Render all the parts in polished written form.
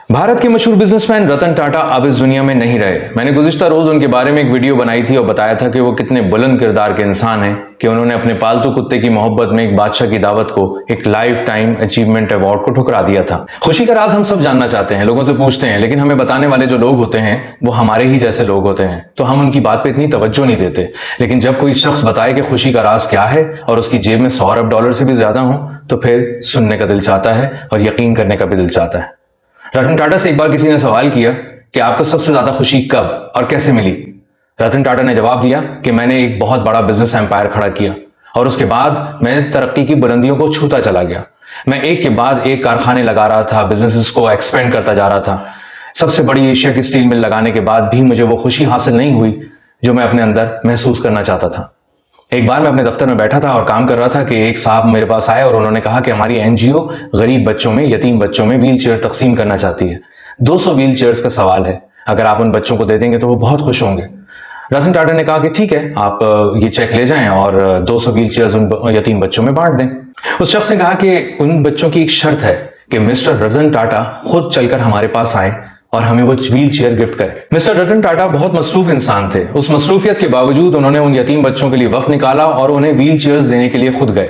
भारत के मशहूर बिजनेसमैन रतन टाटा अब इस दुनिया में नहीं रहे। मैंने गुज़िश्ता रोज उनके बारे में एक वीडियो बनाई थी और बताया था कि वो कितने बुलंद किरदार के इंसान हैं कि उन्होंने अपने पालतू कुत्ते की मोहब्बत में एक बादशाह की दावत को एक लाइफ टाइम अचीवमेंट अवार्ड को ठुकरा दिया था। खुशी का राज हम सब जानना चाहते हैं, लोगों से पूछते हैं, लेकिन हमें बताने वाले जो लोग होते हैं वो हमारे ही जैसे लोग होते हैं, तो हम उनकी बात पे इतनी तवज्जो नहीं देते। लेकिन जब कोई शख्स बताए कि खुशी का राज क्या है और उसकी जेब में $100 अरब से भी ज्यादा हो, तो फिर सुनने का दिल चाहता है और यकीन करने का भी दिल चाहता है। रतन टाटा से एक बार किसी ने सवाल किया कि आपको सबसे ज्यादा खुशी कब और कैसे मिली। रतन टाटा ने जवाब दिया कि मैंने एक बहुत बड़ा बिजनेस एम्पायर खड़ा किया और उसके बाद मैं तरक्की की बुलंदियों को छूता चला गया। मैं एक के बाद एक कारखाने लगा रहा था, बिजनेसेस को एक्सपेंड करता जा रहा था। सबसे बड़ी एशिया की स्टील मिल लगाने के बाद भी मुझे वो खुशी हासिल नहीं हुई जो मैं अपने अंदर महसूस करना चाहता था। एक बार मैं अपने दफ्तर में बैठा था और काम कर रहा था कि एक साहब मेरे पास आए और उन्होंने कहा कि हमारी एनजीओ गरीब बच्चों में, यतीम बच्चों में व्हील चेयर तकसीम करना चाहती है। 200 व्हील चेयर्स का सवाल है, अगर आप उन बच्चों को दे देंगे तो वो बहुत खुश होंगे। रतन टाटा ने कहा कि ठीक है, आप ये चेक ले जाएं और 200 व्हील चेयर्स उन यतीम बच्चों में बांट दें। उस शख्स ने कहा कि उन बच्चों की एक शर्त है कि मिस्टर रतन टाटा खुद चलकर हमारे पास आए और हमें वो व्हील चेयर गिफ्ट करे। मिस्टर रतन टाटा बहुत मसरूफ इंसान थे। उस मसरूफियत के बावजूद उन्होंने उन यतीम बच्चों के लिए वक्त निकाला और उन्हें व्हील चेयर्स देने के लिए खुद गए।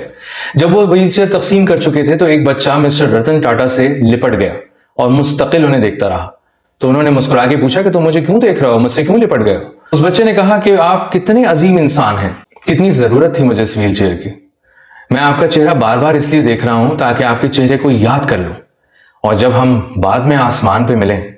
जब वो व्हील चेयर तकसीम कर चुके थे तो एक बच्चा मिस्टर रतन टाटा से लिपट गया और मुस्तकिल उन्हें देखता रहा। तो उन्होंने मुस्कुरा के पूछा कि तुम मुझे क्यों देख रहे हो, मुझसे क्यों लिपट गए हो? उस बच्चे ने कहा कि आप कितने अजीम इंसान हैं, कितनी जरूरत थी मुझे इस व्हील चेयर की। मैं आपका चेहरा बार बार इसलिए देख रहा हूं ताकि आपके चेहरे को याद कर लूं और जब हम बाद में आसमान पे मिलें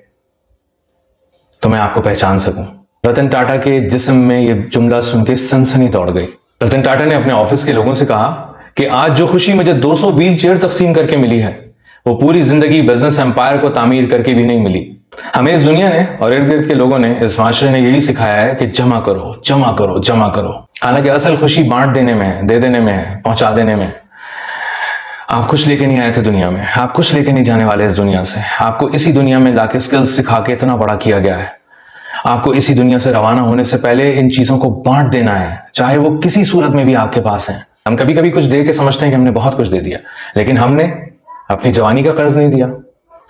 तो मैं आपको पहचान सकूं। रतन टाटा के जिस्म में यह जुमला सुन के सनसनी दौड़ गई। रतन टाटा ने अपने ऑफिस के लोगों से कहा कि आज जो खुशी मुझे 200 व्हील चेयर तकसीम करके मिली है वो पूरी जिंदगी बिजनेस एम्पायर को तामीर करके भी नहीं मिली। हमें इस दुनिया ने और इर्द गिर्द के लोगों ने, इस माशरे ने यही सिखाया है कि जमा करो, जमा करो, जमा करो। हालांकि असल खुशी बांट देने में है, दे देने में है, पहुंचा देने में। आप कुछ लेके नहीं आए थे दुनिया में, आप कुछ लेके नहीं जाने वाले इस दुनिया से। आपको इसी दुनिया में लाके स्किल्स सिखा के इतना बड़ा किया गया है। आपको इसी दुनिया से रवाना होने से पहले इन चीजों को बांट देना है, चाहे वो किसी सूरत में भी आपके पास है। हम कभी कभी कुछ दे के समझते हैं कि हमने बहुत कुछ दे दिया, लेकिन हमने अपनी जवानी का कर्ज नहीं दिया,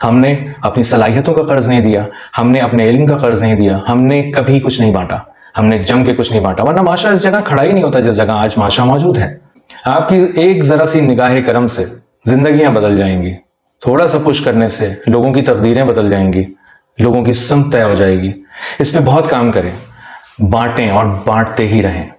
हमने अपनी सलाहियतों का कर्ज नहीं दिया, हमने अपने इल्म का कर्ज नहीं दिया, हमने कभी कुछ नहीं बांटा, हमने जम के कुछ नहीं बांटा। वरना माशा इस जगह खड़ा ही नहीं होता जिस जगह आज माशा मौजूद है। आपकी एक जरा सी निगाह करम से जिंदगियां बदल जाएंगी। थोड़ा सा पुश करने से लोगों की तकदीरें बदल जाएंगी, लोगों की समत तय हो जाएगी। इस पे बहुत काम करें, बांटें और बांटते ही रहें।